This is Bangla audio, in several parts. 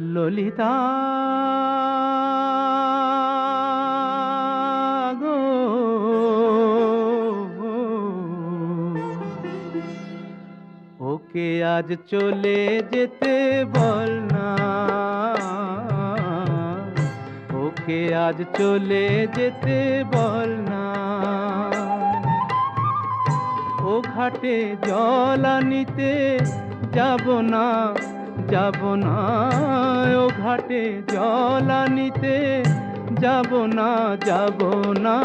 ললিতা গো, ওকে আজ চলে যেতে বল না, ওকে আজ চলে যেতে বল না। ও ঘাটে জল আনিতে যাব না, যাব না, ও ঘাটে জল আনিতে যাব না, যাব না।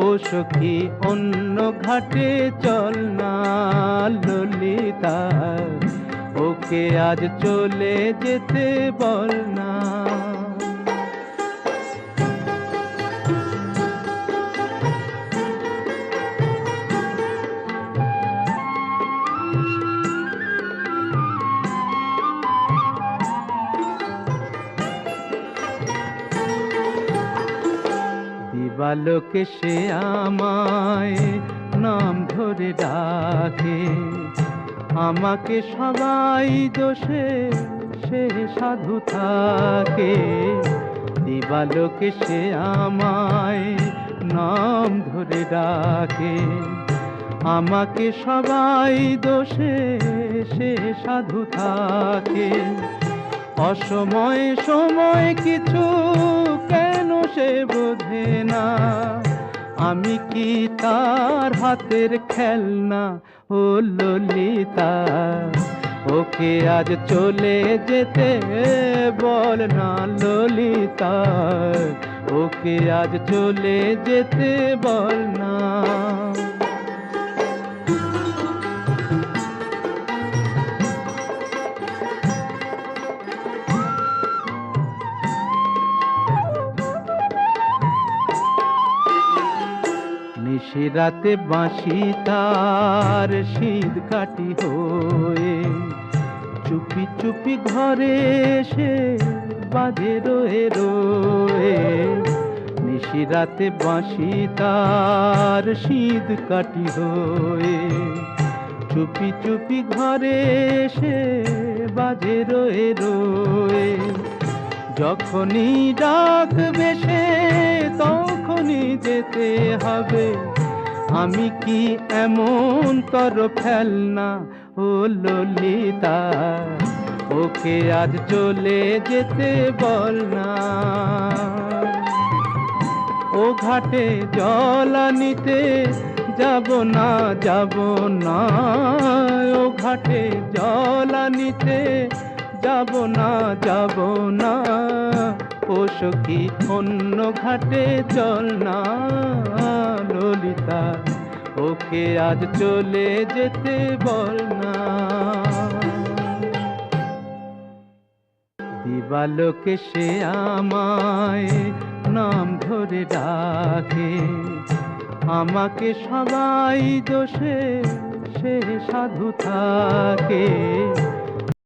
ও সখী অন্য ঘাটে চল না ললিতা, ওকে আজ চলে যেতে বল না। দিবালোকে সে আমায় নাম ধরে ডাকে, আমাকে সবাই দোষে সে সাধু থাকে। দিবালোকে সে আমায় নাম ধরে ডাকে, আমাকে সবাই দোষে সে সাধু থাকে। অসময়ে সময় কিছু কেন সে বোঝে না, আমি কি তার হাতের খেলনা ও ললিতা। ওকে আজ চলে যেতে বল না ললিতা, ওকে আজ চলে যেতে বল না। নিশিরাতে বাঁশি তার শীত কাটি হয়ে, চুপি চুপি ঘরে এসে বাজে রয়ে রয়ে। নিশিরাতে বাঁশি তার শীত কাটি হয়ে, চুপি চুপি ঘরে এসে বাজে রয়ে রয়ে। যখনই ডাকবে সে তখনই যেতে হবে, আমি কি এমন তর ফেলনা ও ললিতা। ওকে আজ চলে যেতে বল না, ও ঘাটে জল আনিতে যাব না, যাব না, ও ঘাটে জল আনিতে যাব না, যাব না। ও সখী অন্য ঘাটে চল না ললিতা, ওকে আজ চলে যেতে বল না। দিবালোকে সে আমায় নাম ধরে ডাকে, আমাকে সবাই দোষে সে সাধু থাকে।